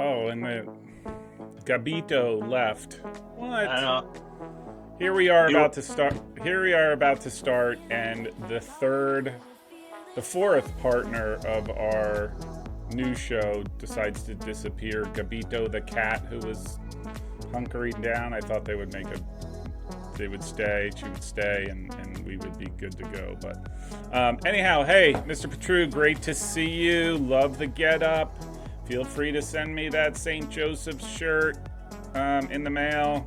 Oh, and the Gabito left. I What? know. Here we are You about to start. Here we are about to start, and the fourth partner of our new show decides to disappear. Gabito the cat, who was hunkering down. I thought they would stay, she would stay, and we would be good to go. But anyhow, hey, Mr. Petru, great to see you. Love the get up. Feel free to send me that St. Joseph's shirt in the mail.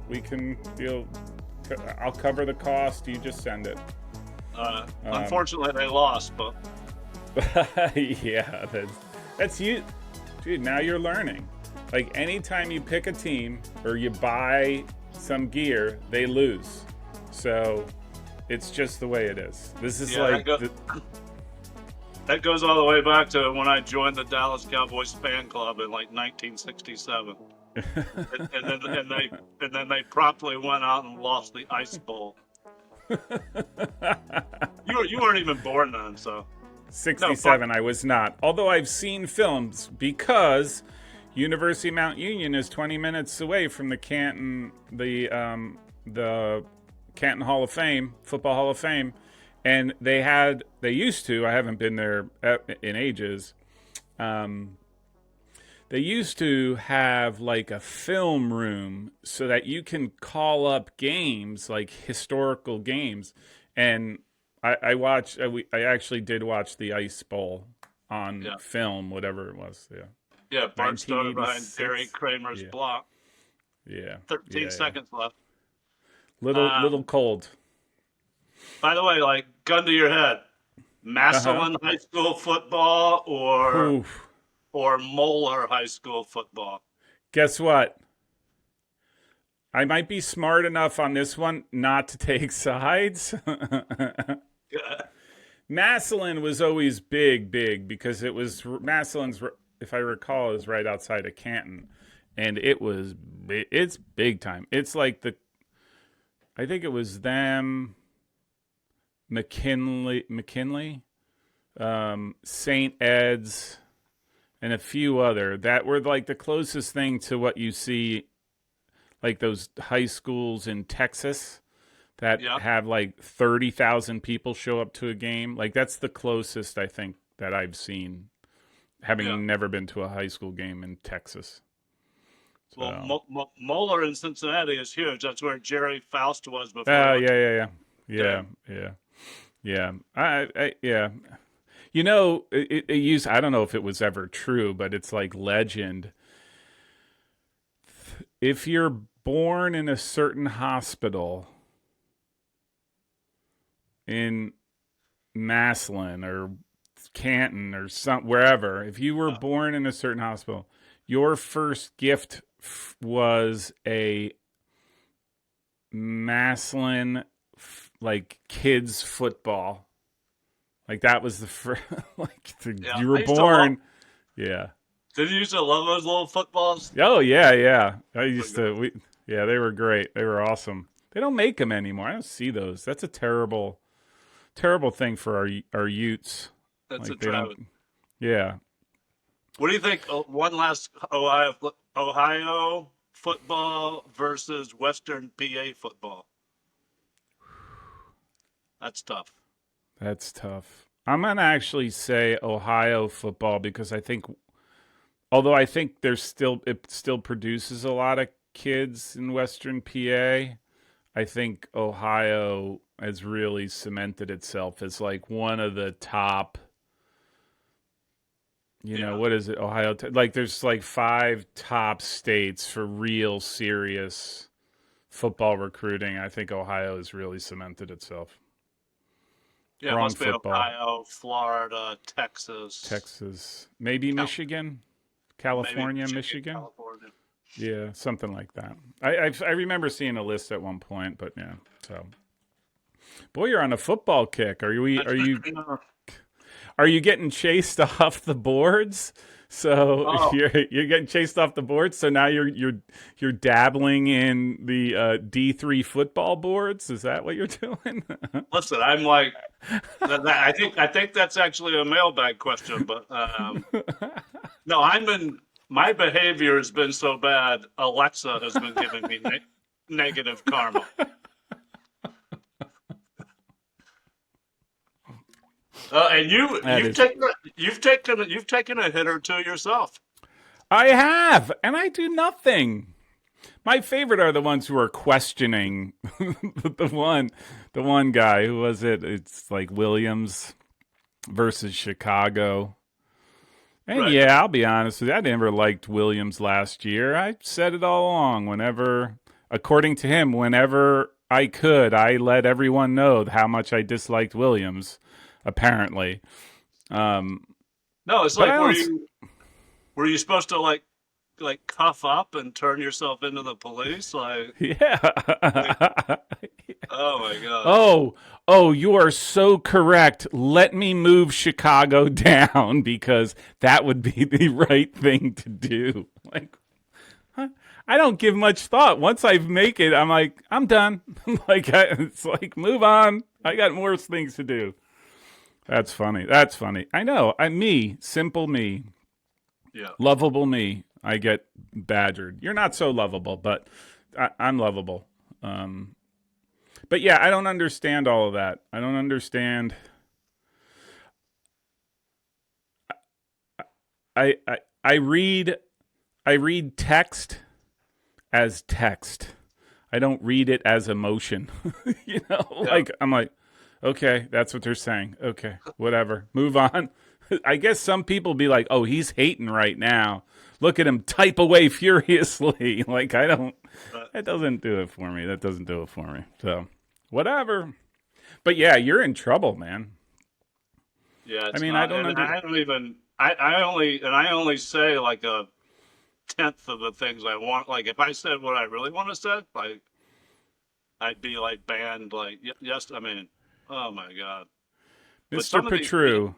I'll cover the cost. You just send it. unfortunately they lost, but Yeah, that's you, dude. Now you're learning. Like anytime you pick a team or you buy some gear, they lose. So it's just the way it is. This is yeah, like that goes all the way back to when I joined the Dallas Cowboys fan club in like 1967, and then they promptly went out and lost the Ice Bowl. You weren't even born then, so no. 67. I was not. Although I've seen films because University of Mount Union is 20 minutes away from the Canton Hall of Fame, Football Hall of Fame, and they used to. I haven't been there in ages. They used to have like a film room so that you can call up games, like historical games, and I actually did watch the Ice Bowl on Yeah, film, whatever it was. Yeah. yeah. Bart started behind Gary 1986. Kramer's Yeah, block. yeah, 13 yeah. seconds left. Little Um, cold. by the way, like gun to your head, Uh huh. Massillon High School football Oof. or Moeller High School football. Guess what? I might be smart enough on this one not to take sides. Massillon was always big because it was Massillon's. If I recall, is right outside of Canton, and it's big time. It's like I think it was them, McKinley, St. Ed's, and a few other that were like the closest thing to what you see, like those high schools in Texas that Yeah, have like 30,000 people show up to a game. Like that's the closest I think that I've seen, yeah. having never been to a high school game in Texas. Well, So, Moeller in Cincinnati is huge. That's where Jerry Faust was before he oh went yeah, to yeah, yeah, game. yeah, yeah, yeah. Yeah. You know, it used. I don't know if it was ever true, but it's like legend. If you're born in a certain hospital in Maslin or Canton or wherever, if you were Yeah, born in a certain hospital, your first gift was a Maslin like kids football. Like that was the first. yeah. You I were used to love. born. Yeah. Did you used to love those little footballs? Oh yeah, yeah. I Pretty used good. to. Yeah, they were great. They were awesome. They don't make them anymore. I don't see those. That's a terrible thing for our Utes. That's a Like they don't. travesty. Yeah. What do you think? One last Ohio football versus Western PA football. That's tough. That's tough. I'm gonna actually say Ohio football because although I think it still produces a lot of kids in Western PA, I think Ohio has really cemented itself as like one of the top. Yeah. What is it? Ohio. Like there's like five top states for real serious football recruiting. I think Ohio has really cemented itself. Yeah, it Wrong must be football. Ohio, Florida, Texas, Texas, maybe Cal- Michigan, maybe California, Michigan, Michigan. California. Yeah, something like that. I remember seeing a list at one point, but yeah. So, boy, you're on a football kick. Are you getting chased off the boards? So Oh, you're getting chased off the boards. So now you're dabbling in the D3 football boards. Is that what you're doing? listen, I'm like, I think that's actually a mailbag question, but no, my behavior has been so bad. Alexa has been giving me negative karma. And That you've is. taken you've taken a hit or two yourself. I have, and I do nothing. My favorite are the ones who are questioning the one, the one guy who was it? It's like Williams versus Chicago. And Right. yeah, I'll be honest with you, I never liked Williams last year. I said it all along. Whenever, according to him, whenever I could, I let everyone know how much I disliked Williams. Apparently, No, it's but I like don't. were you supposed to like cuff up and turn yourself into the police? Like Yeah. oh my god. Oh, oh, you are so correct. Let me move Chicago down because that would be the right thing to do. Like, huh? I don't give much thought. Once I make it, I'm like, I'm done. It's like, move on. I got worse things to do. That's funny. That's funny. I know. I'm me, simple me, Yeah. lovable me. I get badgered. You're not so lovable, but I'm lovable. Um, but yeah, I don't understand all of that. I don't understand. I read text as text. I don't read it as emotion. Yeah. Like I'm like, okay, that's what they're saying. Okay, whatever. Move on. I guess some people be like, "Oh, he's hating right now. Look at him type away furiously." Like I don't. But That doesn't do it for me. That doesn't do it for me. So, whatever. But yeah, you're in trouble, man. yeah, I it's mean, I not, don't and under. I only say like a tenth of the things I want. Like if I said what I really want to say, like I'd be like banned. Like yes, I mean, oh my god. But Mr. some of these, yeah, Petru,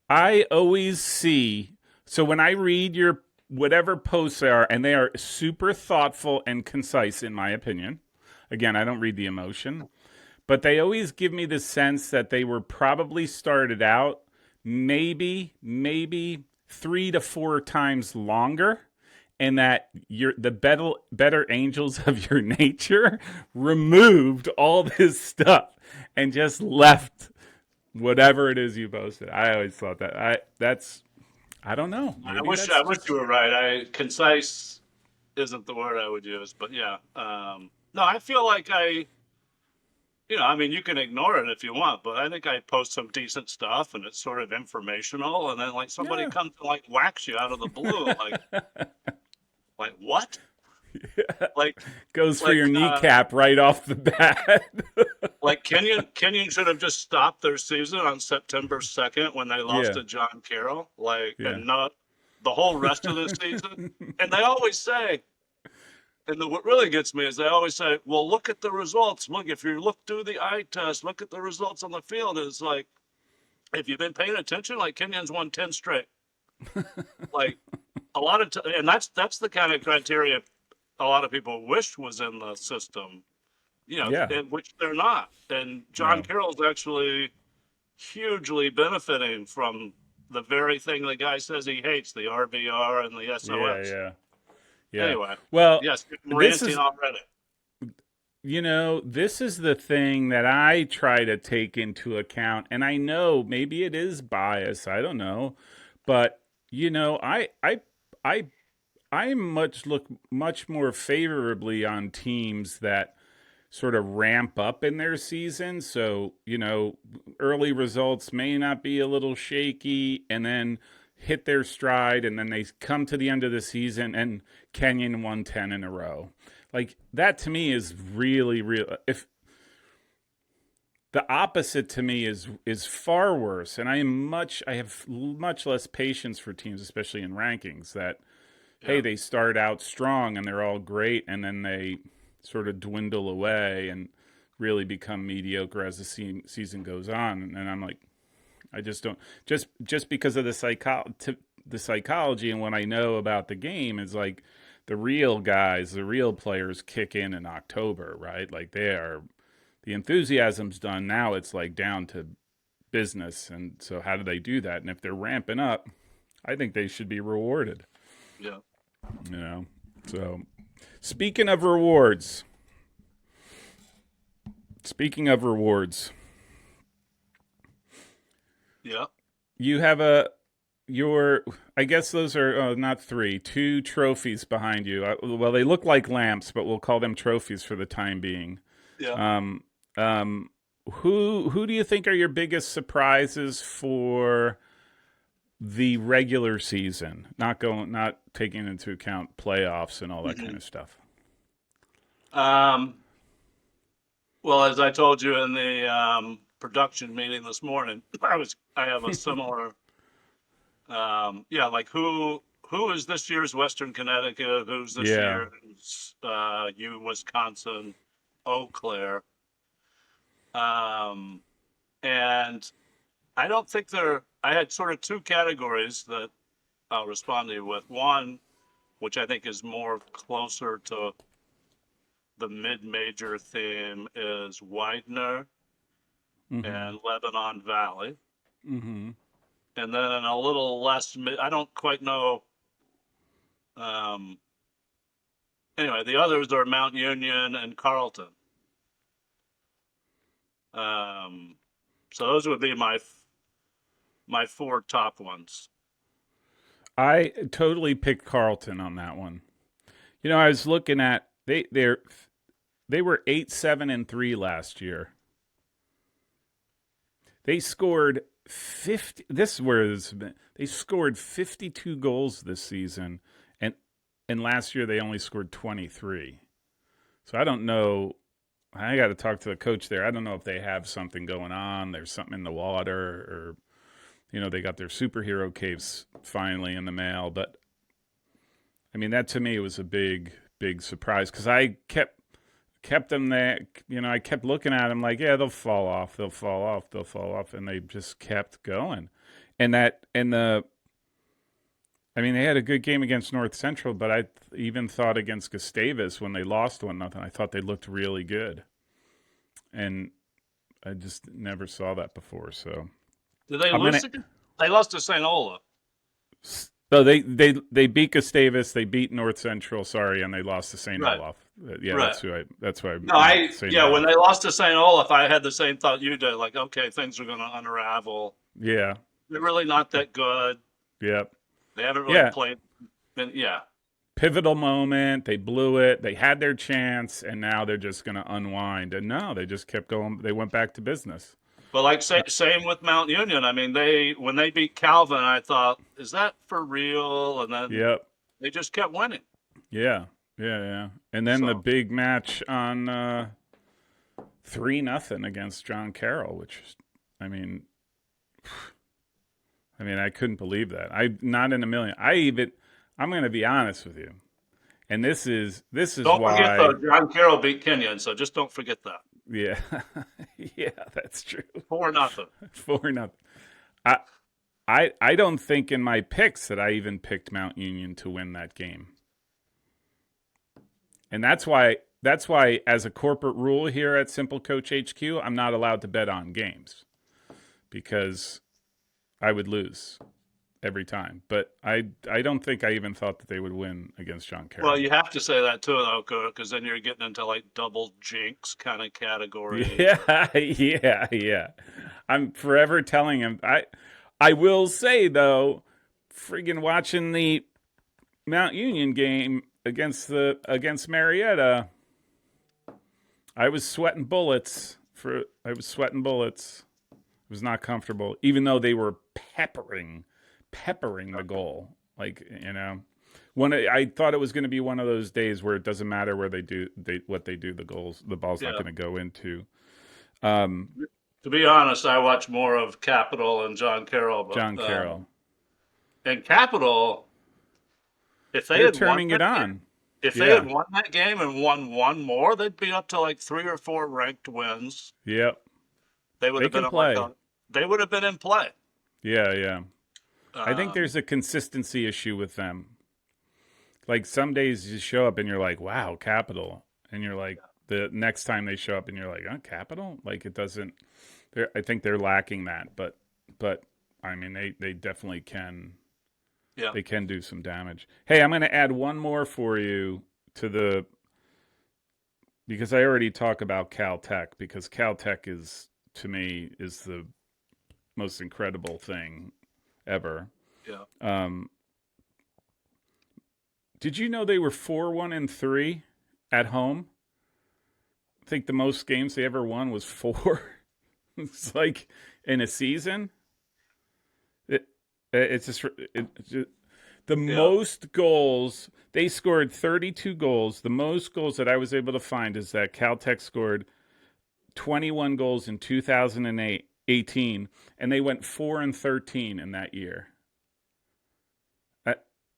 I always see. So when I read your whatever posts they are, and they are super thoughtful and concise, in my opinion. Again, I don't read the emotion, but they always give me the sense that they were probably started out maybe 3 to 4 times longer, and that the better angels of your nature removed all this stuff and just left whatever it is you posted. I always thought that. I don't know. Maybe I that's wish just you were right. I concise isn't the word I would use, but yeah. No, I feel like I mean, you can ignore it if you want, but I think I post some decent stuff and it's sort of informational, and then like somebody yeah. comes and like whacks you out of the blue, like what? Like Goes for like your uh kneecap right off the bat. like Kenyon should have just stopped their season on September 2nd when they lost Yeah. to John Carroll, like Yeah. and not the whole rest of the season. And they always say, what really gets me is they always say, "Well, look at the results. Look, if you look through the eye test, look at the results on the field." And it's like, if you've been paying attention, like Kenyon's won 10 straight. Like a lot of, and that's the kind of criteria a lot of people wish was in the system, Yeah. in which they're not. And John No. Carroll's actually hugely benefiting from the very thing the guy says he hates, the RBR and the Yeah, SOS. yeah. Yeah. Anyway, Well, yes, I'm this ranting is already. this is the thing that I try to take into account, and I know maybe it is bias. I don't know, but I I look much more favorably on teams that sort of ramp up in their season. So early results may not be a little shaky, and then hit their stride, and then they come to the end of the season and Kenyon won 10 in a row. Like that to me is really real. If the opposite to me is far worse, and I have much less patience for teams, especially in rankings, that hey, Yeah. they start out strong and they're all great, and then they sort of dwindle away and really become mediocre as the season goes on. And I'm like, I just don't, just because of the psychology and what I know about the game is like the real guys, the real players kick in October, right? Like the enthusiasm's done. Now it's like down to business. And so how do they do that? And if they're ramping up, I think they should be rewarded. Yeah. You know. So, speaking of rewards, Yeah. you have I guess those are not three, two trophies behind you. Well, they look like lamps, but we'll call them trophies for the time being. Yeah. Um, um, who do you think are your biggest surprises for the regular season? Not taking into account playoffs and all that kind Hmm. of stuff. Um, well, as I told you in the production meeting this morning, I have a similar yeah, like who is this year's Western Connecticut? Who's this Yeah. year's U Wisconsin, Eau Claire? Um, and I don't think they're. I had sort of two categories that I'll respond to you with. One, which I think is more closer to the mid-major theme, is Widener Mm-hmm. and Lebanon Valley. Mm-hmm. And then a little less, I don't quite know. Um, anyway, the others are Mount Union and Carleton. Um, so those would be my four top ones. I totally picked Carlton on that one. You know, I was looking at they were 8-7-3 last year. They scored 50. This is where they scored 52 goals this season, and last year they only scored 23. So I don't know. I got to talk to the coach there. I don't know if they have something going on. There's something in the water, or they got their superhero caves finally in the mail. But I mean, that to me was a big surprise because I kept them there. I kept looking at them like, yeah, they'll fall off, and they just kept going. I mean, they had a good game against North Central, but I even thought against Gustavus when they lost 1-0, I thought they looked really good, and I just never saw that before. So Did they I'm lose gonna. again? They lost to St. Olaf. So they beat Gustavus, they beat North Central, sorry, and they lost to St. Right, Olaf. Yeah, right. that's why I No, meant St. yeah, when Olaf. they lost to St. Olaf, I had the same thought you did. Like, okay, things are going to unravel. Yeah. They're really not that good. Yep. They haven't really Yeah. played. Yeah. Pivotal moment. They blew it. They had their chance, and now they're just going to unwind. And no, they just kept going. They went back to business. But like same with Mount Union. I mean, when they beat Calvin, I thought, is that for real? And then Yep. they just kept winning. Yeah. Yeah. Yeah. And then the So big match on 3-0 against John Carroll, which, I mean, I couldn't believe that. I not in a million. I'm going to be honest with you, and this is don't forget though, why. John Carroll beat Kenyon. So just don't forget that. Yeah, yeah, that's true. 4-0. 4-0. I I don't think in my picks that I even picked Mount Union to win that game, and that's why as a corporate rule here at Simple Coach HQ, I'm not allowed to bet on games because I would lose every time. But I don't think I even thought that they would win against John Well, Carroll. you have to say that too, though, because then you're getting into like double jinx kind of categories. Yeah, yeah, yeah. I'm forever telling him. I will say though, friggin' watching the Mount Union game against Marietta, I was sweating bullets. It was not comfortable, even though they were peppering the goal. Like I thought it was going to be one of those days where it doesn't matter where what they do. The ball's not Yeah. going to go into. Um, To be honest, I watch more of Capital and John Carroll, but John Carroll, and Capital, if they they're had won turning it that game, on. if they Yeah, had won that game and won one more, they'd be up to like 3 or 4 ranked wins. yep. They would They have been can at like play. they would have been in play. Yeah, yeah. I think Um, there's a consistency issue with them. Like some days you show up and you're like, wow, Capital. And you're like, the next time they show up and you're like, oh, Capital? Like it doesn't, I think they're lacking that. But I mean, they definitely can. Yeah. They can do some damage. Hey, I'm going to add one more for you to the because I already talk about Caltech because Caltech is to me is the most incredible thing ever. Yeah. Um, did you know they were 4-1-3 at home? I think the most games they ever won was 4. It's like in a season. It, it's just the Yeah. most goals they scored 32 goals. The most goals that I was able to find is that Caltech scored 21 goals in 2018, and they went 4-13 in that year. I,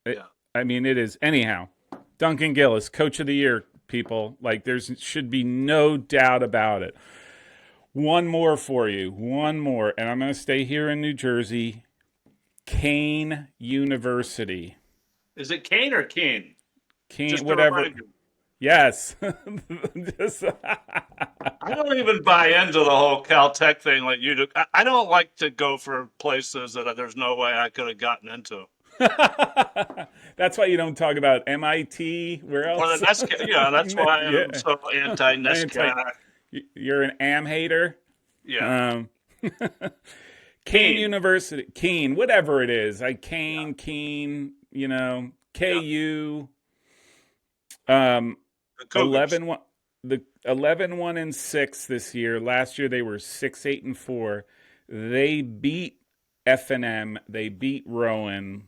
I, Yeah. I mean, it is anyhow. Duncan Gillis, Coach of the Year, people. Like, there's should be no doubt about it. One more for you. One more, and I'm going to stay here in New Jersey. Kane University. Is it Kane or Kane? Kane, Just to whatever. remind you. Yes. Just, I don't even buy into the whole Caltech thing like you do. I don't like to go for places that there's no way I could have gotten into. That's why you don't talk about MIT. Where Or the else? NESCAC. Yeah, that's why I'm Yeah. so Anti. anti-NESCAC. You're an AM hater. Yeah. Um, Kane Kane. University, Kane, whatever it is. Yeah. Kane, Yeah. KU. Um, The Cougars. 11 the 11-1-6 this year. Last year they were 6-8-4. They beat F&M, they beat Rowan,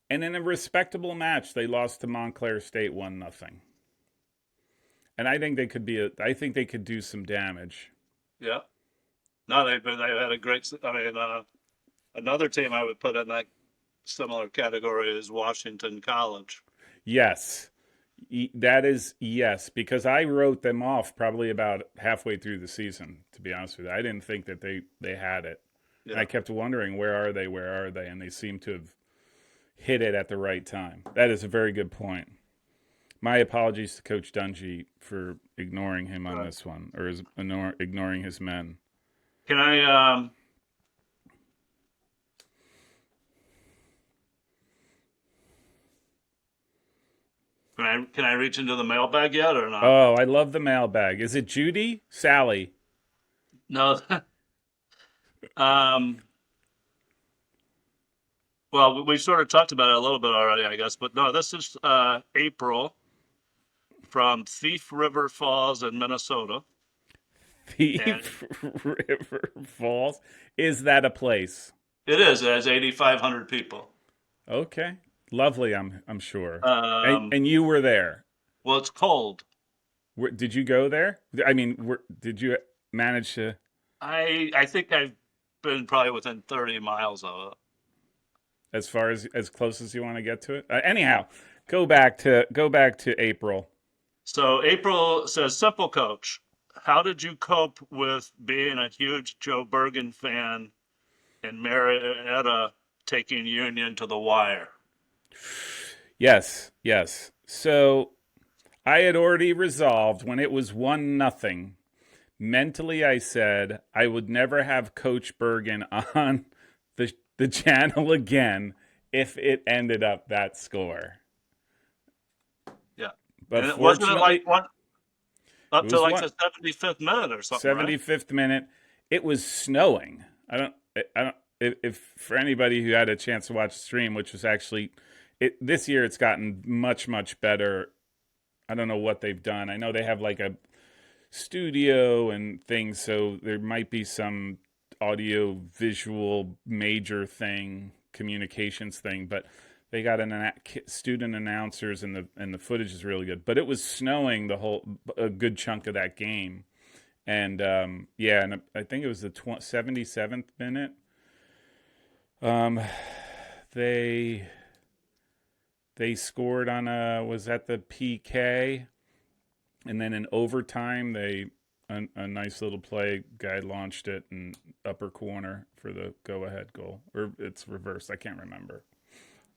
and in a respectable match they lost to Montclair State 1-0. And I think I think they could do some damage. Yeah. No, they've had a great. I mean, another team I would put in that similar category is Washington College. Yes. That is yes, because I wrote them off probably about halfway through the season, to be honest with you. I didn't think that they had it. And I Yeah. kept wondering, where are they? Where are they? And they seem to have hit it at the right time. That is a very good point. My apologies to Coach Dungy for ignoring him on Right. this one, or ignoring his men. Can I can I reach into the mailbag yet or not? Oh, I love the mailbag. Is it Judy? Sally? No. um. Well, we sort of talked about it a little bit already, I guess. But no, this is April from Thief River Falls in Minnesota, and Thief River Falls? Is that a place? it is. It has 8,500 people. Okay. Lovely, I'm sure. Um. And you were there. Well, it's cold. Did you go there? I mean, did you manage to I think I've been probably within 30 miles of it. as close as you want to get to it? Anyhow, go back to April. So April says, "Simple coach, how did you cope with being a huge Joe Bergen fan and Marietta taking Union to the wire?" Yes, yes. So I had already resolved when it was 1-0. Mentally, I said I would never have Coach Bergen on the channel again if it ended up that score. Yeah, But and it wasn't it fortunately, like one it up to was like one the 75th minute or something, right? 75th minute. It was snowing. I don't. If for anybody who had a chance to watch the stream, which was actually, this year, it's gotten much much better. I don't know what they've done. I know they have like a studio and things, so there might be some audio visual major thing, communications thing, but they got student announcers and the footage is really good. But it was snowing a good chunk of that game, and yeah, and I think it was the 77th minute. Um, they scored on was that the PK, and then in overtime a nice little play. Guy launched it in upper corner for the go-ahead goal, or it's reversed. I can't remember,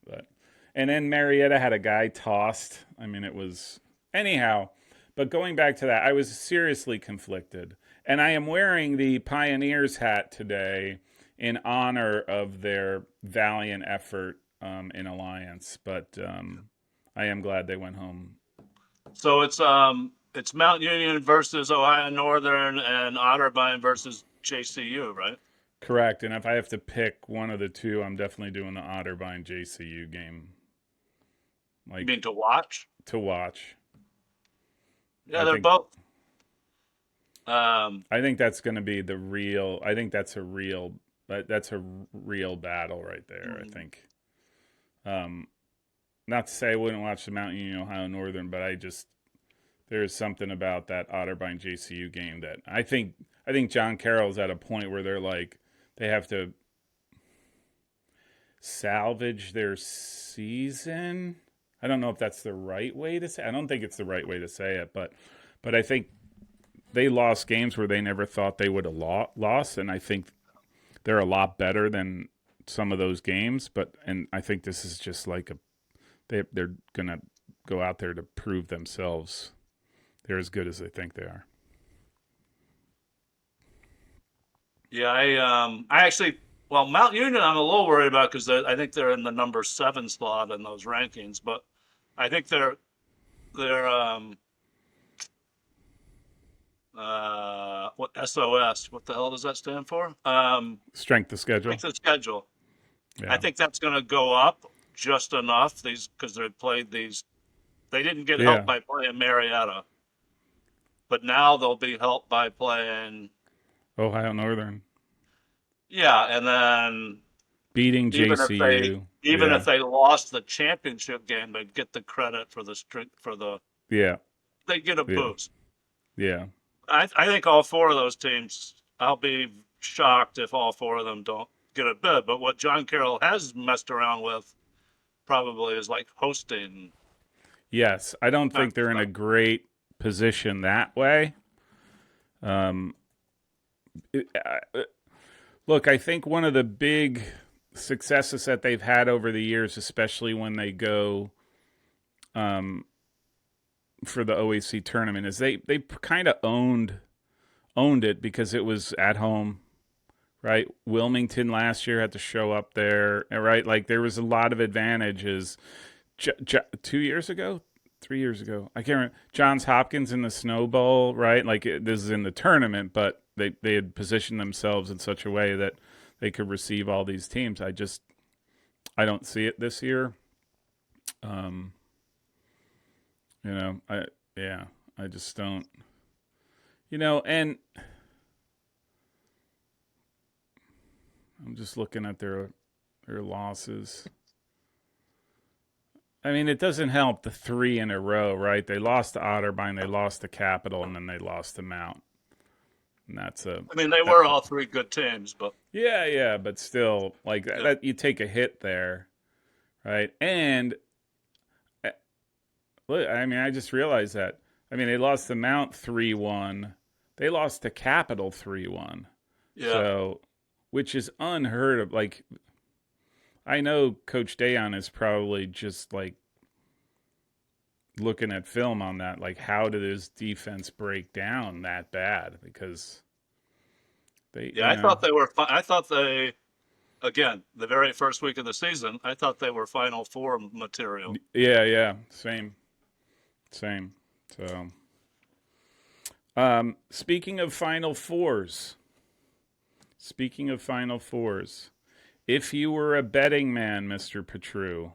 but and then Marietta had a guy tossed. I mean, it was anyhow. But going back to that, I was seriously conflicted, and I am wearing the Pioneers hat today in honor of their valiant effort in Alliance, but I am glad they went home. So it's Mount Union versus Ohio Northern and Otterbein versus JCU, right? Correct. And if I have to pick one of the two, I'm definitely doing the Otterbein JCU game, You like mean to watch? to watch. Yeah, I they're think both. Um, I think that's going to be the real. I think that's a real battle right there. I think. Um, Not to say I wouldn't watch the Mount Union Ohio Northern, but there is something about that Otterbein JCU game that I think John Carroll's at a point where they're like they have to salvage their season. I don't know if that's the right way to say. I don't think it's the right way to say it, but I think they lost games where they never thought they would have lost, and I think they're a lot better than some of those games. And I think this is just like they're gonna go out there to prove themselves. They're as good as they think they are. yeah, I actually, well, Mount Union, I'm a little worried about because I think they're in the number 7 slot in those rankings, but I think they're what SOS? What the hell does that stand for? Strength of schedule. Strength of schedule. I Yeah. think that's going to go up just enough. These because they played these. They didn't get helped Yeah. by playing Marietta, but now they'll be helped by playing. Ohio Northern Yeah, and then beating even if they JCU. even Yeah. if they lost the championship game, they'd get the credit for the string for the. Yeah. They get a Yeah. boost. Yeah. I think all four of those teams. I'll be shocked if all four of them don't get a bid. But what John Carroll has messed around with probably is like hosting Yes. I don't kind think of they're in a stuff. great position that way. Um, Look, I think one of the big successes that they've had over the years, especially when they go um, for the OAC tournament, is they kind of owned it because it was at home, right? Wilmington last year had to show up there, right? Like there was a lot of advantages. 2 years ago, 3 years ago, I can't remember. Johns Hopkins in the Snow Bowl, right? Like this is in the tournament, but they had positioned themselves in such a way that they could receive all these teams. I don't see it this year. Um, I yeah, I just don't. And I'm just looking at their losses. I mean, it doesn't help the three in a row, right? They lost to Otterbein, they lost to Capital, and then they lost to Mount. And that's a I mean, they that, were all three good teams, but yeah, but still, like yeah, that you take a hit there, right? And uh, look, I mean, I just realized that. I mean, they lost to Mount 3-1. They lost to Capital 3-1. yeah, So, which is unheard of. Like, I know Coach Dayon is probably just like looking at film on that. Like, how did his defense break down that bad? Because they, yeah. I thought they were. I thought they again the very first week of the season. I thought they were Final Four material. yeah, same. So, speaking of Final Fours, if you were a betting man, Mister Petru,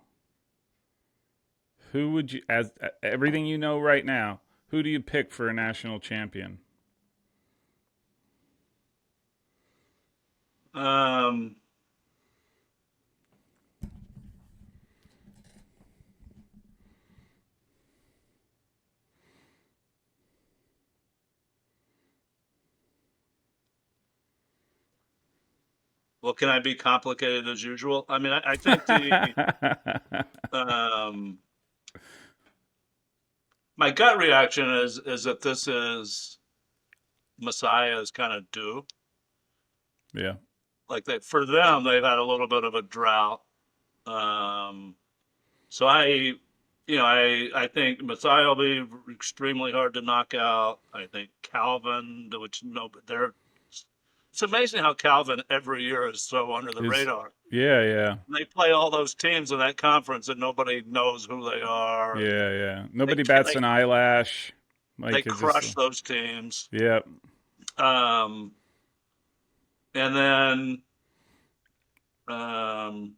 who would you, as everything you know right now, who do you pick for a national champion? Um, well, can I be complicated as usual? I mean, I think the um, my gut reaction is that this is Messiah is kind of due. Yeah. Like they for them, they've had a little bit of a drought. Um, so I think Messiah will be extremely hard to knock out. I think Calvin, which no, they're It's amazing how Calvin every year is so under the Is radar. yeah, yeah, They play all those teams in that conference and nobody knows who they are. And yeah, yeah. they Nobody ca- bats they an eyelash. they Like it's just crush those teams. yeah, Um, and then um,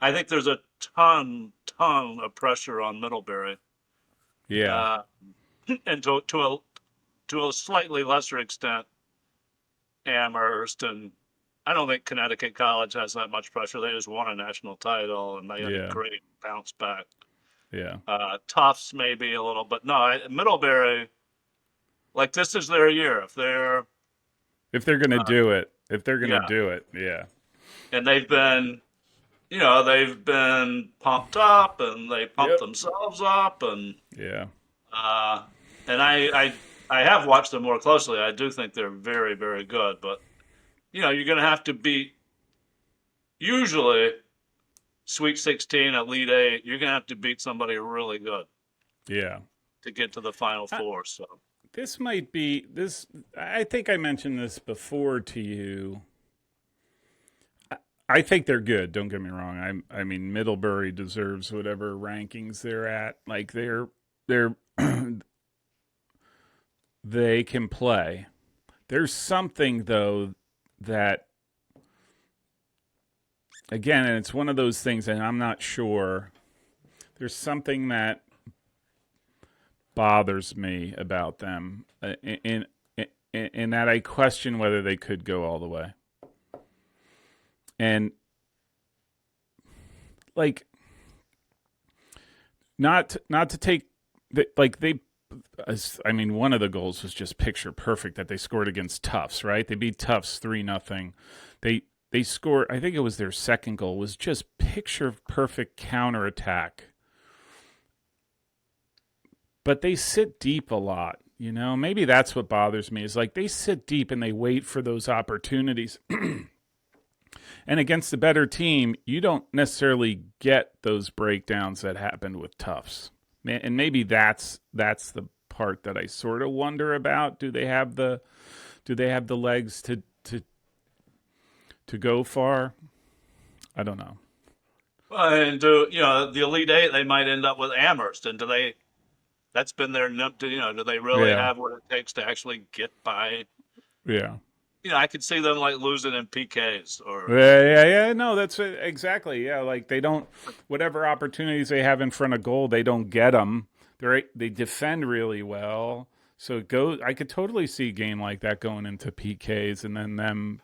I think there's a ton of pressure on Middlebury, yeah, uh, and to a slightly lesser extent, Amherst, and I don't think Connecticut College has that much pressure. They just won a national title and they had a yeah, great bounce back. yeah. Tufts maybe a little, but no, Middlebury, like this is their year. If they're gonna Uh, do it, if they're gonna yeah, do it, yeah, and they've been pumped up and they pumped yep, themselves up yeah, uh, and I have watched them more closely. I do think they're very, very good, but you're going to have to beat usually Sweet 16, Elite Eight. You're going to have to beat somebody really good yeah. to get to the Final I, Four. So this might be this. I think I mentioned this before to you. I think they're good. Don't get me wrong. I mean, Middlebury deserves whatever rankings they're at. Like they're they can play. There's something though that again, and it's one of those things, and I'm not sure. There's something that bothers me about them, in that I question whether they could go all the way. And like, not to take like they. I mean, one of the goals was just picture perfect that they scored against Tufts, right? They beat Tufts 3-0. They scored. I think it was their second goal was just picture perfect counterattack. But they sit deep a lot. Maybe that's what bothers me is like they sit deep and they wait for those opportunities. And against a better team, you don't necessarily get those breakdowns that happened with Tufts. And maybe that's the part that I sort of wonder about. Do they have the legs to go far? I don't know. and the Elite Eight, they might end up with Amherst, and do they? That's been their do they really Yeah, have what it takes to actually get by? yeah. I could see them like losing in PKs or Yeah. No, that's it, exactly. Yeah, like they don't, whatever opportunities they have in front of goal, they don't get them. They defend really well, so it goes. I could totally see a game like that going into PKs, and then them,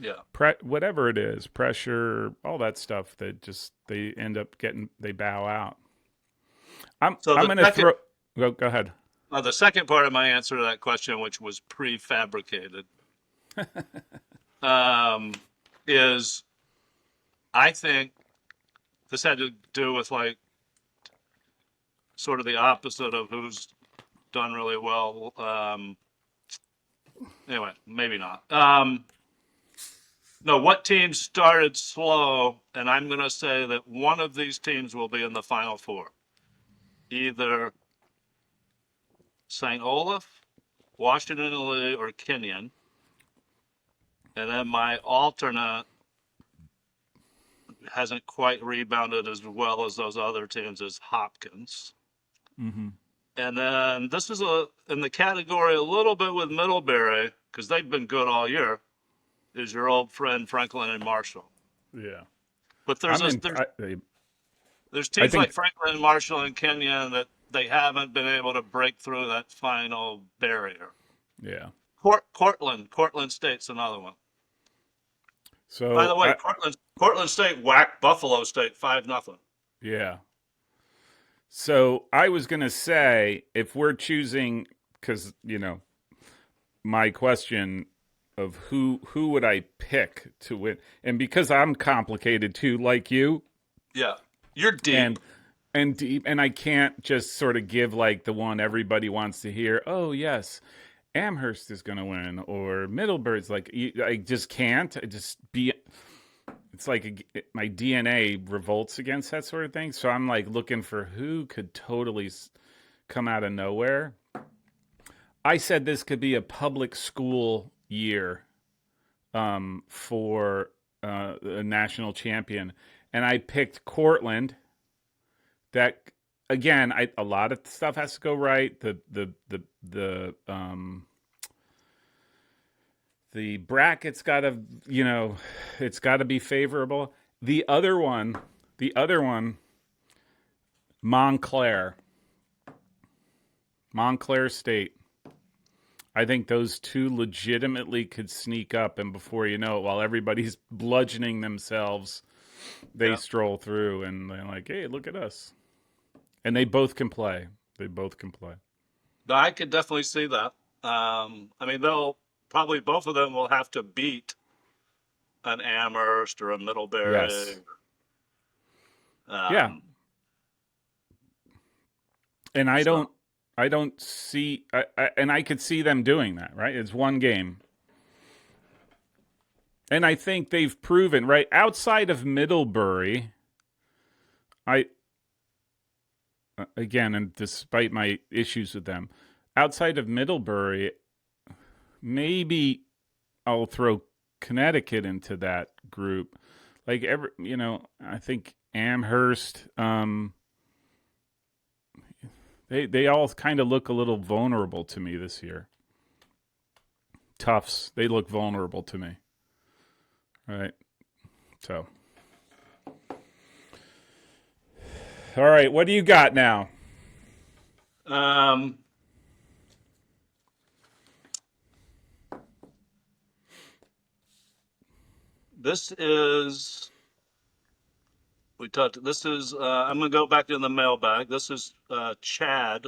yeah. whatever it is, pressure, all that stuff. That just they end up getting, they bow out. So I'm the gonna second throw. Go ahead. the second part of my answer to that question, which was prefabricated, um, is I think this had to do with like sort of the opposite of who's done really well. Anyway, maybe not. No, what team started slow? And I'm going to say that one of these teams will be in the Final Four. Either St. Olaf, Washington Lee, or Kenyon. And then my alternate hasn't quite rebounded as well as those other teams is Hopkins. Mm-hmm. And then this is in the category a little bit with Middlebury because they've been good all year. Is your old friend Franklin and Marshall? Yeah, But I'm in. there's I teams like think. Franklin and Marshall and Kenyon that they haven't been able to break through that final barrier. Yeah. Cortland State's another one. By So the way, Cortland State whacked Buffalo State 5-0. yeah. So I was gonna say if we're choosing, because my question of who would I pick to win, and because I'm complicated too, like you, Yeah, you're deep. and deep, and I can't just sort of give like the one everybody wants to hear. Oh yes, Amherst is gonna win, or Middlebury's like I just can't. I just be. It's like my DNA revolts against that sort of thing. So I'm like looking for who could totally come out of nowhere. I said this could be a public school year for a national champion, and I picked Cortland. That again, a lot of stuff has to go right. The bracket's got to, it's got to be favorable. The other one, the other one, Montclair, Montclair State. I think those two legitimately could sneak up, and before you know it, while everybody's bludgeoning themselves, they Yeah. stroll through and they're like, "Hey, look at us!" And they both can play. They both can play. No, I could definitely see that. I mean, they'll probably both of them will have to beat an Amherst or a Middlebury. Yes. Yeah. Um, And so I don't see, and I could see them doing that. Right? It's one game, and I think they've proven right outside of Middlebury. I again, and despite my issues with them, outside of Middlebury, maybe I'll throw Connecticut into that group. Like I think Amherst. They all kind of look a little vulnerable to me this year. Tufts, they look vulnerable to me. Right. So, all right, what do you got now? um, this is we talked. This is I'm gonna go back to the mailbag. This is Chad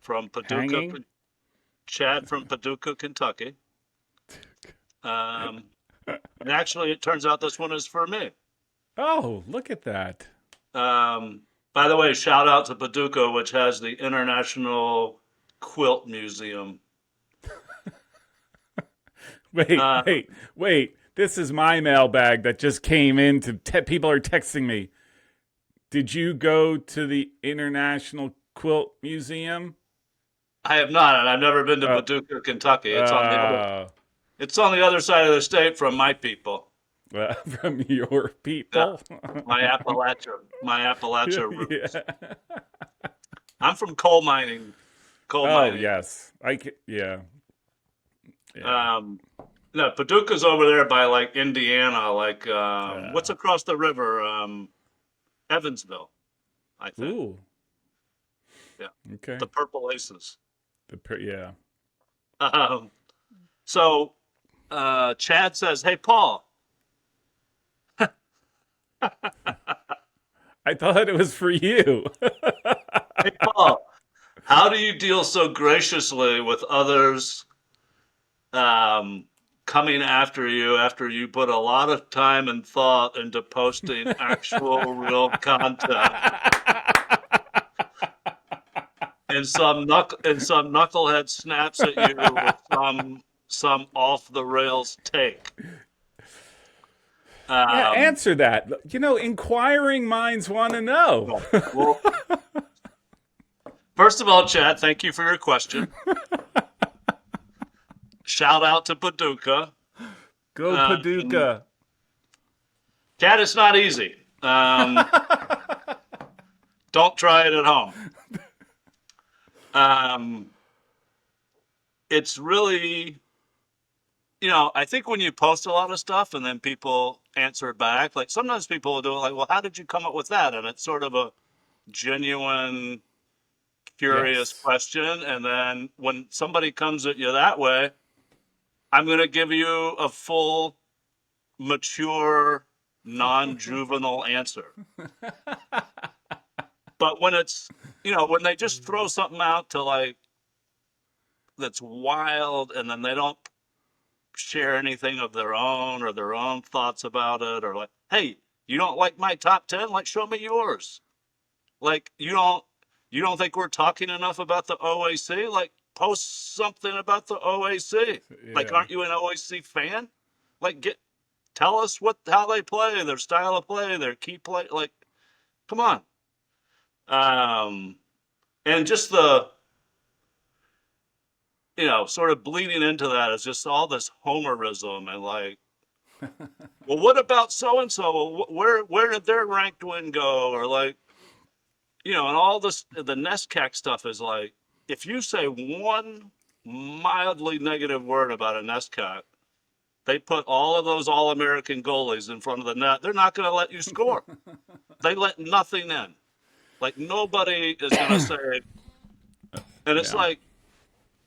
from Paducah, Hanging? Chad from Paducah, Kentucky. Um, and actually, it turns out this one is for me. Oh, look at that. By the way, shout out to Paducah, which has the International Quilt Museum. Wait, Uh, wait, wait. This is my mailbag that just came in to people are texting me. Did you go to the International Quilt Museum? I have not, and I've never been to Uh, Paducah, Kentucky. uh, It's on the other side of the state from my people. from your Yeah, people? my Appalachia roots. Yeah. I'm from coal mining, coal Oh mining. yes, yeah, yeah. Um, no, Paducah's over there by like Indiana, like what's Uh, across the river? Evansville, I think. ooh, Yeah, okay. the Purple Aces. Yeah. Um, so Chad says, "Hey, Paul, I thought it was for you. hey, Paul, how do you deal so graciously with others um, coming after you put a lot of time and thought into posting actual, real content, and some knucklehead snaps at you with some off the rails take?" Yeah, Um, answer that. Inquiring minds want to know. well, well, first of all, Chad, thank you for your question. Shout out to Paducah. Go Um, Paducah. Chad, it's not easy. Don't try it at home. Um, it's really, I think when you post a lot of stuff and then people answer back, like sometimes people will do it like, well, how did you come up with that? And it's sort of a genuine, curious Yes. question. And then when somebody comes at you that way, I'm going to give you a full, mature, non-juvenile answer. But when it's, when they just throw something out to like that's wild and then they don't share anything of their own or their own thoughts about it, or like, hey, you don't like my top 10? Like, show me yours. Like, you don't think we're talking enough about the OAC? Like, post something about the OAC. Like, Yeah. aren't you an OAC fan? Like, tell us how they play, their style of play, their key play. Like, come on. Um, and just sort of bleeding into that is just all this homerism and like, well, what about so and so? Where did their ranked win go? Or like, and all this the NESCAC stuff is like, if you say one mildly negative word about a NESCAC, they put all of those All-American goalies in front of the net. They're not going to let you score. They let nothing in. Like nobody is going to say, and it's Yeah. like,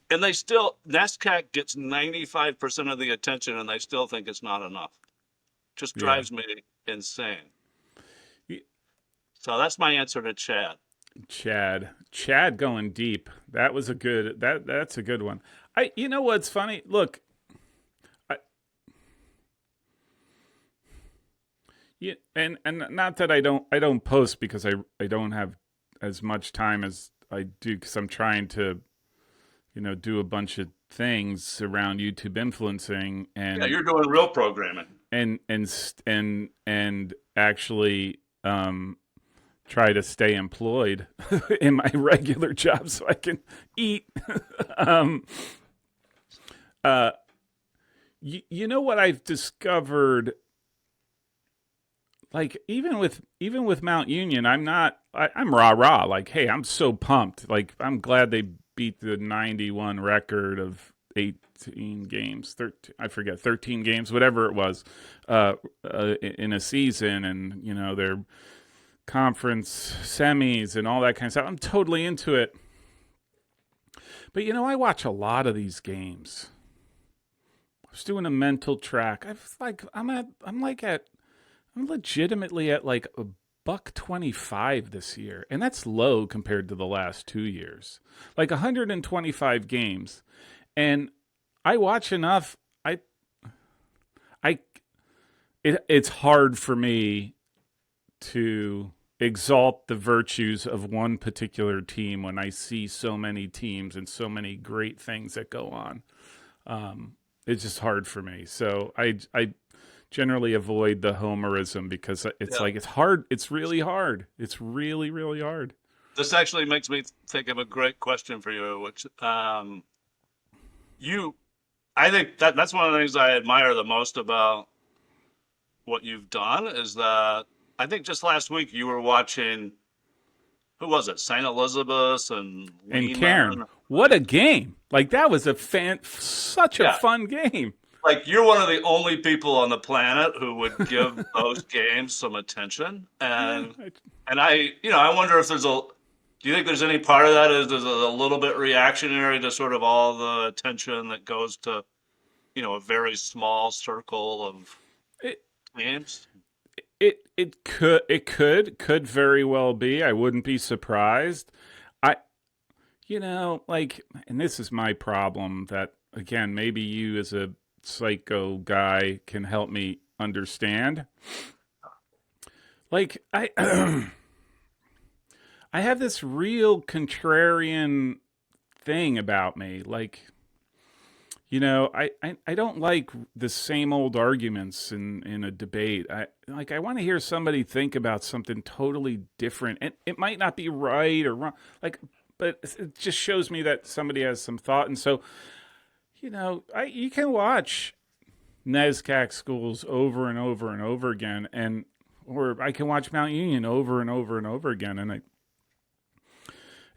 and they still NESCAC gets 95% of the attention, and they still think it's not enough. Just Yeah. drives me insane. Y- So that's my answer to Chad. Chad going deep. That was a good. That's a good one. You know what's funny? Look, I, yeah, and not that I don't post because I don't have as much time as I do because I'm trying to do a bunch of things around YouTube influencing Yeah, you're doing real programming. and actually try to stay employed in my regular job so I can eat. um, you know what I've discovered? Like even with Mount Union, I'm rah rah. Like, hey, I'm so pumped. Like, I'm glad they beat the 91 record of 18 games, 13, I forget, 13 games, whatever it was, in a season, and their conference semis and all that kind of stuff. I'm totally into it. But I watch a lot of these games. I was doing a mental track. I'm legitimately at like a $1.25 this year, and that's low compared to the last 2 years. Like 125 games, and I watch enough. It's hard for me to exalt the virtues of one particular team when I see so many teams and so many great things that go on. It's just hard for me. So I generally avoid the homerism because it's Yeah. like it's hard. It's really hard. It's really, really hard. This actually makes me think of a great question for you, which I think that's one of the things I admire the most about what you've done is that I think just last week you were watching, who was it? St. Elizabeth and And Karen, Lehman. what a game! Like that was such a Yeah. fun game. Like you're one of the only people on the planet who would give those games some attention. Yeah, And I wonder if do you think there's any part of that is a little bit reactionary to sort of all the attention that goes to, a very small circle of it, games? it could very well be. I wouldn't be surprised. I like, and this is my problem that again maybe you as a psycho guy can help me understand. Like I I have this real contrarian thing about me. Like, I don't like the same old arguments in a debate. I want to hear somebody think about something totally different. And it might not be right or wrong. Like, but it just shows me that somebody has some thought. And so, you can watch NESCAC schools over and over and over again, or I can watch Mount Union over and over and over again, and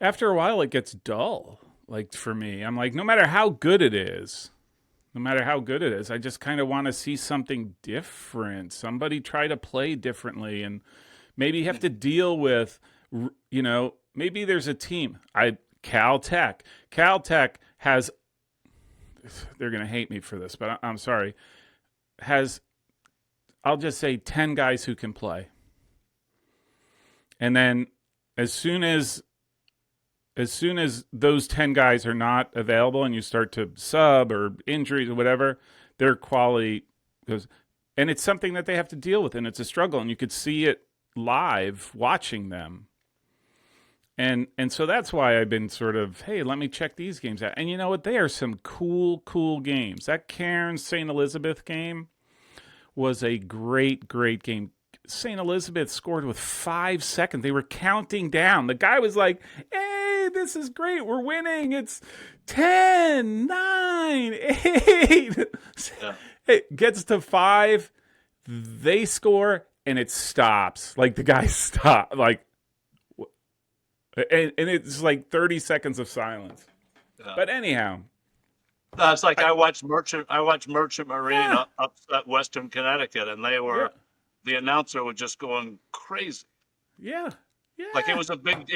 after a while it gets dull. Like for me, I'm like, no matter how good it is, I just kind of want to see something different. Somebody try to play differently, and maybe you have to deal with, maybe there's a team. Caltech has. They're gonna hate me for this, but I'm sorry. I'll just say 10 guys who can play, and then as soon as those 10 guys are not available and you start to sub or injuries or whatever, their quality goes. And it's something that they have to deal with, and it's a struggle, and you could see it live watching them. And so that's why I've been sort of, hey, let me check these games out. And you know what? They are some cool games. That Cairns St. Elizabeth game was a great game. St. Elizabeth scored with 5 seconds. They were counting down. The guy was like, hey, this is great. We're winning. It's 10, 9, 8. Yeah. It gets to 5. They score, and it stops. Like, the guys stop. Like, and it's like 30 seconds of silence. Yeah. But anyhow. No, it's like I watched Merchant Marine Yeah. up at Western Connecticut, and Yeah. the announcer was just going crazy. Yeah. Like it was a big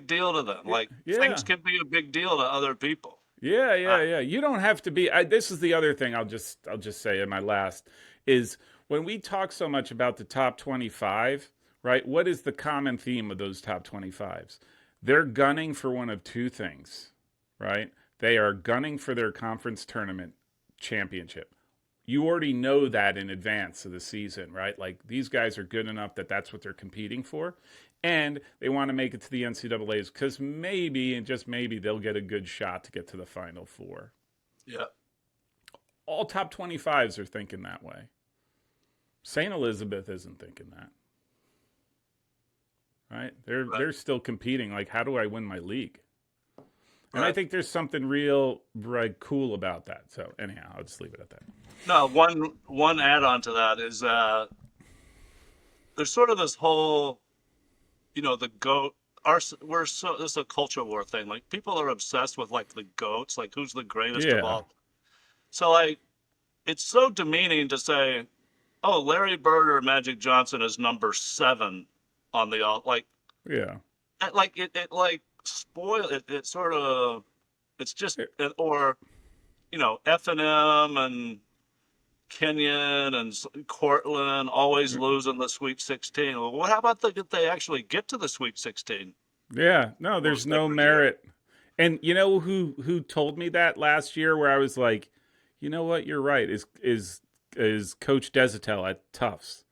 deal to them. Like Yeah. things can be a big deal to other people. Yeah. You don't have to be. This is the other thing. I'll just say in my last is when we talk so much about the top 25, right? What is the common theme of those top 25s? They're gunning for one of two things, right? They are gunning for their conference tournament championship. You already know that in advance of the season, right? Like, these guys are good enough that that's what they're competing for. And they want to make it to the NCAAs because maybe, and just maybe, they'll get a good shot to get to the Final Four. Yeah. All top 25s are thinking that way. St. Elizabeth isn't thinking that. Right? They're still competing. Like, how do I win my league? And I think there's something real cool about that. So anyhow, I'll just leave it at that. No, one add-on to that is there's sort of this whole, the goat. This is a culture war thing. Like, people are obsessed with like the goats, like who's the greatest of all. So like, it's so demeaning to say, oh, Larry Bird or Magic Johnson is number 7 on the all. Like, yeah, like it like spoil it. It sort of, it's just or F&M and Kenyon and Cortland always losing the Sweet 16. Well, what about if they actually get to the Sweet 16? Yeah, no, there's no merit. And you know who told me that last year, where I was like, you know what, you're right, is Coach Desatel at Tufts.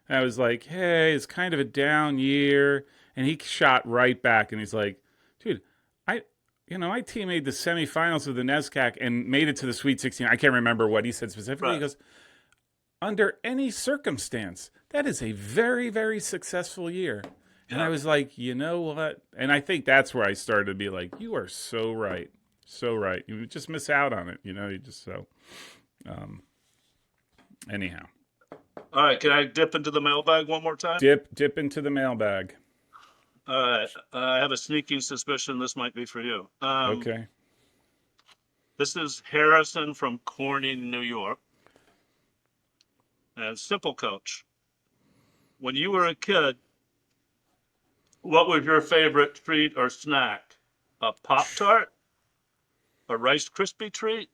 And I was like, hey, it's kind of a down year. And he shot right back, and he's like, dude, my team made the semifinals of the NESCAC and made it to the Sweet 16. I can't remember what he said specifically. Right. He goes, under any circumstance, that is a very, very successsuul year. Yeah. And I was like, you know what? And I think that's where I started to be like, you are so right. So right. You just miss out on it. You just so. Anyhow. All right. Can I dip into the mailbag one more time? Dip into the mailbag. All right. I have a sneaking suspicion this might be for you. Okay. This is Harrison from Corning, New York. And simple, Coach. When you were a kid, what was your favorite treat or snack? A Pop-Tart? A Rice Krispie treat?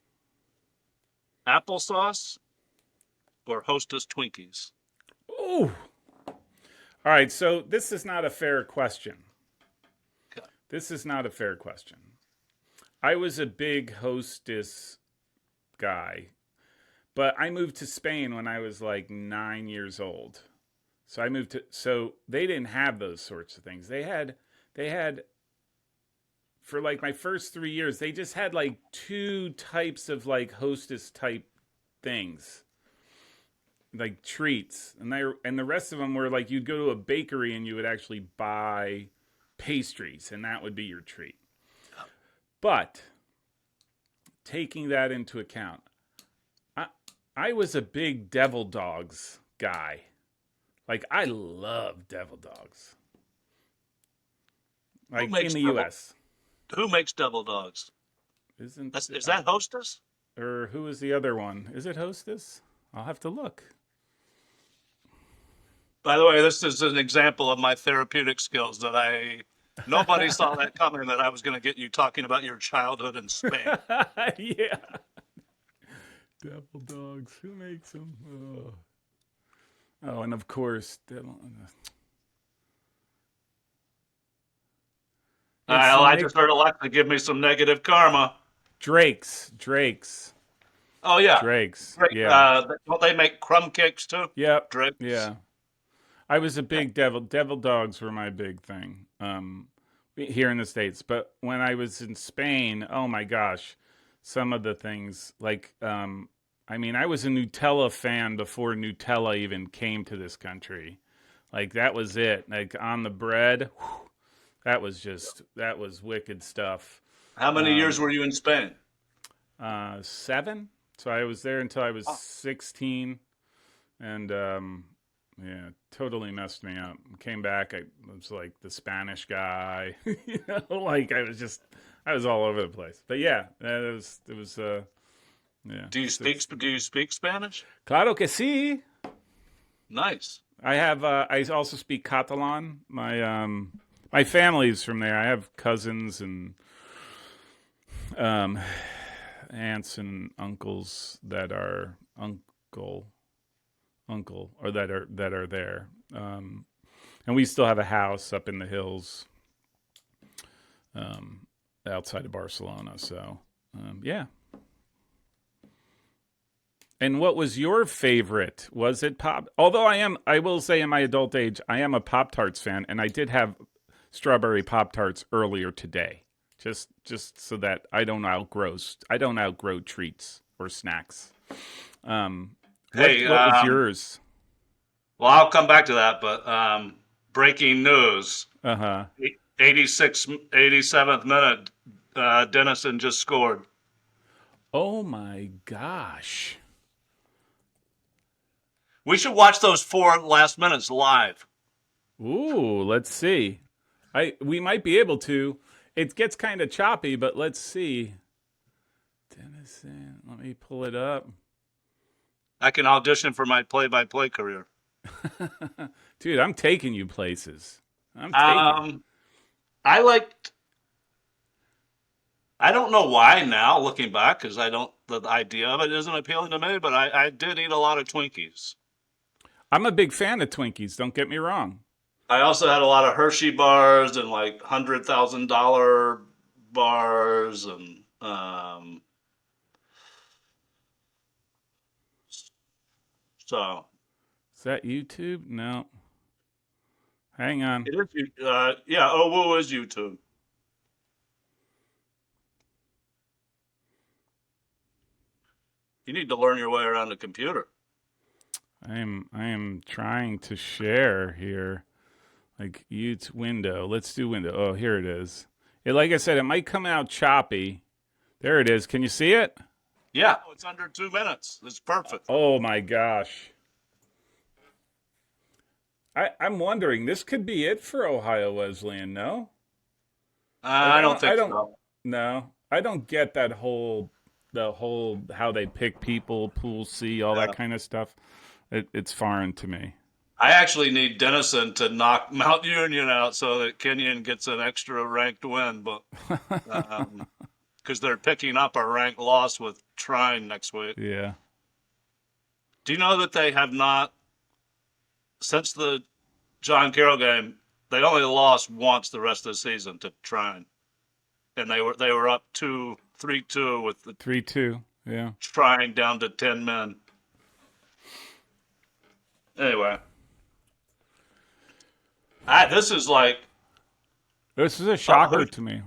Applesauce? Or Hostess Twinkies? Ooh. All right, so this is not a fair question. Okay. This is not a fair question. I was a big Hostess guy, but I moved to Spain when I was like 9 years old. So they didn't have those sorts of things. They had for like my first 3 years, they just had like 2 types of like Hostess type things. Like treats, and the rest of them were like you'd go to a bakery and you would actually buy pastries, and that would be your treat. But taking that into account, I was a big Devil Dogs guy. Like, I love Devil Dogs. Like in the U.S. Who makes Devil Dogs? Is that Hostess? Or who is the other one? Is it Hostess? I'll have to look. By the way, this is an example of my therapeutic skills that nobody saw that coming, that I was going to get you talking about your childhood in Spain. Yeah. Devil Dogs. Who makes them? Oh, and of course, I just heard Alexa give me some negative karma. Drake's. Oh, yeah. Drake's. Drake, yeah. Don't they make crumb cakes, too? Yep. Drake's. Yeah. I was a big Devil Dogs were my big thing here in the States. But when I was in Spain, oh my gosh, some of the things like, I was a Nutella fan before Nutella even came to this country. Like, that was it. Like, on the bread, That was wicked stuff. How many years Um, were you in Spain? 7. So I was there until I was Oh, 16, and yeah, totally messed me up. Came back, I was like the Spanish guy, like I was all over the place. But yeah, it was yeah. do you speak Spanish? Claro que sí. Nice. I also speak Catalan. My family's from there. I have cousins and um, aunts and uncles that are uncle or that are there. And we still have a house up in the hills um, outside of Barcelona. So yeah. And what was your favorite? Was it pop? Although I will say in my adult age, I am a Pop Tarts fan, and I did have strawberry Pop Tarts earlier today, just so that I don't outgrow treats or snacks. Um, what Hey, what was yours? well, I'll come back to that, but breaking news. Uh huh. 87th minute, Dennison just scored. Oh my gosh. We should watch those 4 last minutes live. Ooh, let's see. We might be able to. It gets kind of choppy, but let's see. Dennison, let me pull it up. I can audition for my play-by-play career. Dude, I'm taking you places. I'm taking. Um, I liked. I don't know why now, looking back, because I don't. The idea of it isn't appealing to me. But I did eat a lot of Twinkies. I'm a big fan of Twinkies, don't get me wrong. I also had a lot of Hershey bars and like $100,000 bars and so Is that YouTube? No. Hang on. it is. Yeah. Oh, woo is YouTube. You need to learn your way around the computer. I am trying to share here. Like YouTube window. Let's do window. Oh, here it is. Like I said, it might come out choppy. There it is. Can you see it? Yeah, it's under 2 minutes. It's perfect. Oh my gosh. I'm wondering, this could be it for Ohio Wesleyan, no? Like I don't think so. no. I don't get the whole how they pick people, pool C, all that Yeah. kind of stuff. It's foreign to me. I actually need Dennison to knock Mount Union out so that Kenyon gets an extra ranked win, but because they're picking up a ranked loss with Trine next week. Yeah. Do you know that they have not since the John Carroll game? They only lost once the rest of the season to Trine, and they were up 3-2 with the 3-2. Yeah. Trine down to 10 men. Anyway, this is like This is a shocker who, to me.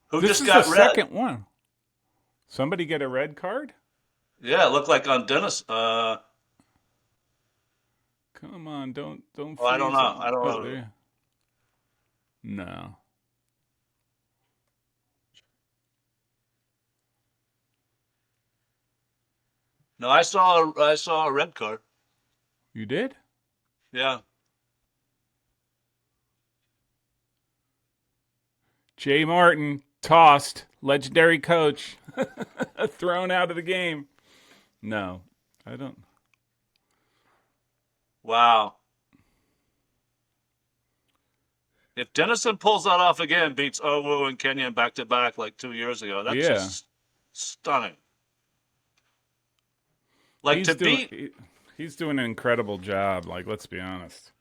who This just is the got red. second one. Somebody get a red card? Yeah, it looked like on Dennis. Come on, don't Well, I don't freeze know. on. I don't Oh, know. there. No. No, I saw a red card. You did? Yeah. Jay Martin tossed, legendary coach, thrown out of the game. No, I don't. Wow. If Dennison pulls that off again, beats Owu and Kenyon back to back like 2 years ago, that's Yeah, just stunning. Like he's to doing beat, he's doing an incredible job. Like, let's be honest.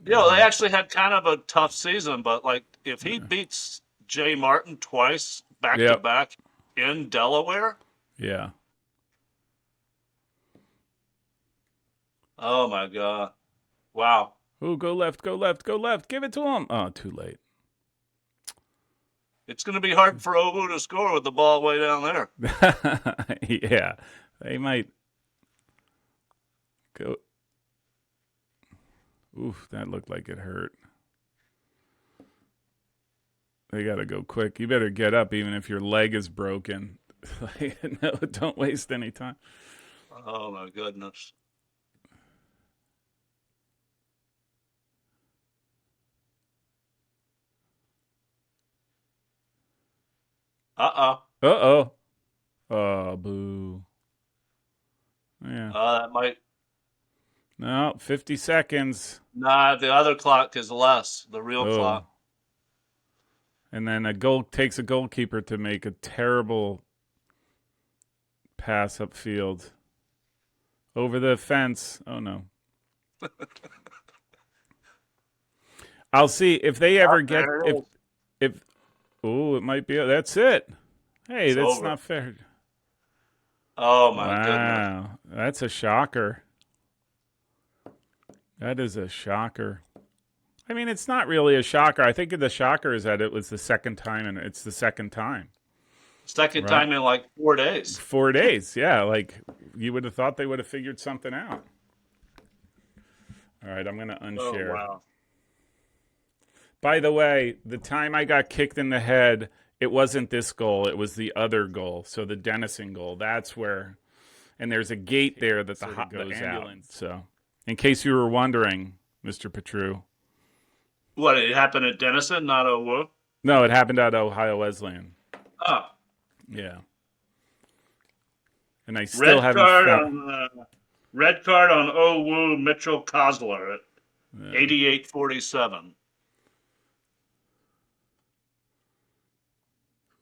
they actually had kind of a tough season, but like if he beats Jay Martin twice back to Yep. back in Delaware, Yeah. oh my God. Wow. Oh, go left, go left, go left. Give it to him. Oh, too late. It's going to be hard for Owu to score with the ball way down there. Yeah, they might go. Oof, that looked like it hurt. They got to go quick. You better get up, even if your leg is broken. No, don't waste any time. Oh my goodness. Uh-oh. Uh-oh. Oh, boo. Yeah. That might. No, 50 seconds. Nah, the other clock is less. The real Oh. clock. And then a goal takes a goalkeeper to make a terrible pass upfield. Over the fence. Oh, no. I'll see if they ever get There it is. if oh, it might be that's it. Hey, It's that's over. not fair. Oh my goodness. Wow. That's a shocker. That is a shocker. I mean, it's not really a shocker. I think the shocker is that it was the second time, and it's the second time. Second Right? time in like 4 days. 4 days. Yeah, like you would have thought they would have figured something out. All right, I'm going to Oh unshare. wow. By the way, the time I got kicked in the head, it wasn't this goal. It was the other goal. So the Dennison goal. That's where, and there's a gate there that the goes ambulance. Out. So, in case you were wondering, Mr. Petru. What, it happened at Denison, not Owo? No, it happened at Ohio Wesleyan. Oh. Yeah. And I still haven't found... Red card on Owo Mitchell Kozler at 88-47.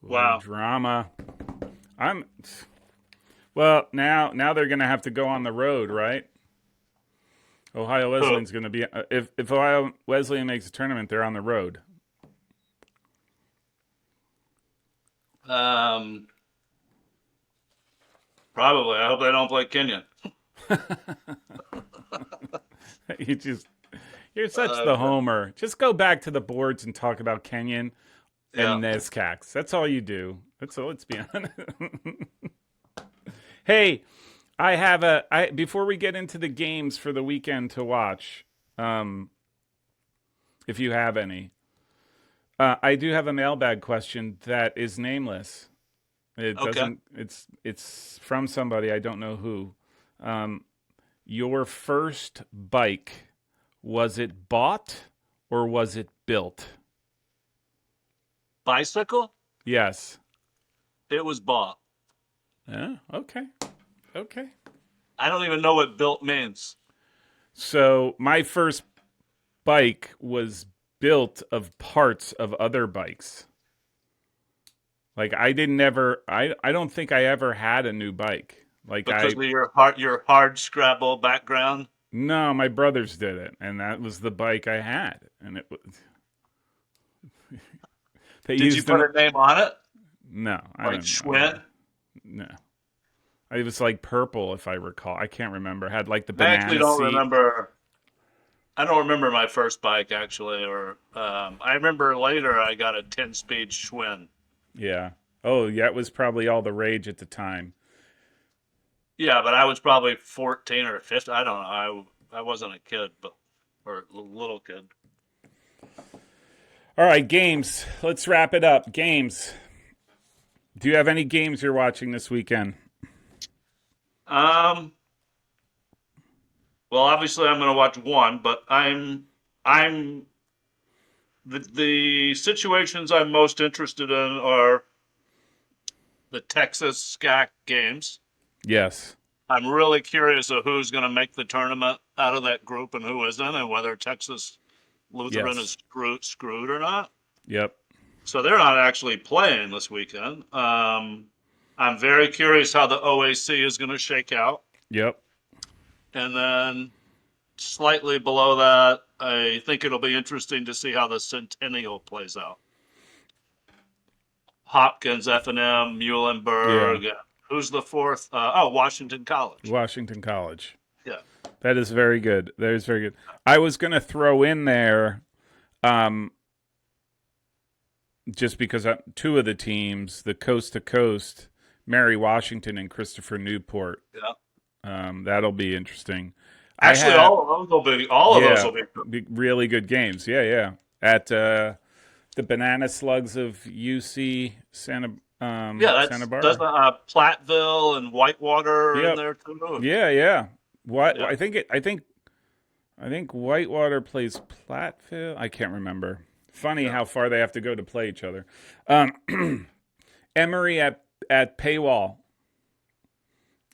Wow. Drama. Well, now they're going to have to go on the road, right? Ohio Wesleyan's going to be if Ohio Wesleyan makes a tournament, they're on the road. Probably. I hope they don't play Kenyon. You're such the homer. Just go back to the boards and talk about Kenyon and Nescax. That's all you do. That's all. Let's be honest. Hey, I have before we get into the games for the weekend to watch, if you have any, I do have a mailbag question that is nameless. It doesn't. It's from somebody, I don't know who. Your first bike, was it bought or was it built? Bicycle? Yes. It was bought. Yeah. Okay. I don't even know what built means. So my first bike was built of parts of other bikes. Like I don't think I ever had a new bike. Like because of your hard Scrabble background. No, my brothers did it, and that was the bike I had, and it was. Did you put a name on it? No, I like don't. Schwinn? No, it was like purple, if I recall. I can't remember. It had like the I banana actually don't seat. remember. I don't remember my first bike actually, or I remember later I got a 10-speed Schwinn. Yeah. Oh, yeah. It was probably all the rage at the time. Yeah, but I was probably 14 or 15. I don't know. I wasn't a kid, or a little kid. All right, games. Let's wrap it up. Games. Do you have any games you're watching this weekend? Well, obviously I'm going to watch one, but the situations I'm most interested in are the Texas SCAC games. Yes. I'm really curious of who's going to make the tournament out of that group and who isn't, and whether Texas Lutheran is screwed or not. Yep. So they're not actually playing this weekend. I'm very curious how the OAC is going to shake out. Yep. And then slightly below that, I think it'll be interesting to see how the Centennial plays out. Hopkins, F&M, Muhlenberg. Yeah. Who's the fourth? Washington College. Washington College. Yeah. That is very good. That is very good. I was going to throw in there, just because two of the teams, the Coast to Coast, Mary Washington and Christopher Newport. Yeah. That'll be interesting. Actually, all of those will be. All of those will be really good games. Yeah. At the banana slugs of UC Yeah, Santa that's Barbara. Platteville and Whitewater in Yep. there too. Yeah, yeah. What Yeah. I think Whitewater plays Platteville. I can't remember. Funny Yeah. how far they have to go to play each other. Um, Emory at Paywall.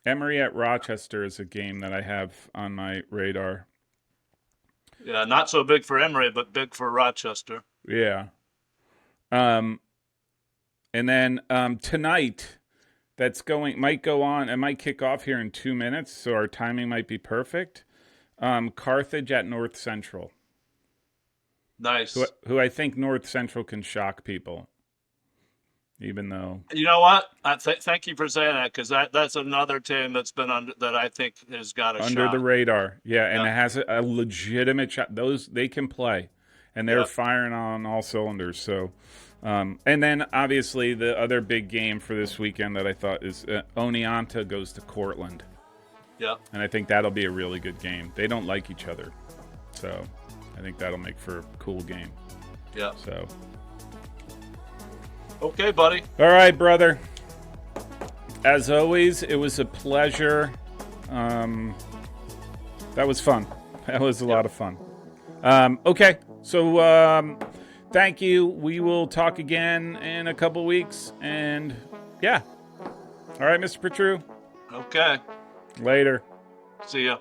Emory at Rochester is a game that I have on my radar. Yeah, not so big for Emory, but big for Rochester. Yeah. Um, and then tonight, might go on. It might kick off here in 2 minutes, so our timing might be perfect. Carthage at North Central, Nice. who I think North Central can shock people, even though You know what? Thank you for saying that because that's another team that's been under that I think has got a under the shot. radar. Yeah, and Yeah. it has a legitimate shot. Those they can play, and they're Yeah. firing on all cylinders. So, and then obviously the other big game for this weekend that I thought is Oneonta goes to Cortland, Yeah. and I think that'll be a really good game. They don't like each other, so I think that'll make for a cool game. Yeah. So, Okay, buddy. all right, brother. As always, it was a pleasure. That was fun. That was a lot of fun. Okay, so thank you. We will talk again in a couple weeks. And yeah. All right, Mr. Petru. Okay. Later. See ya.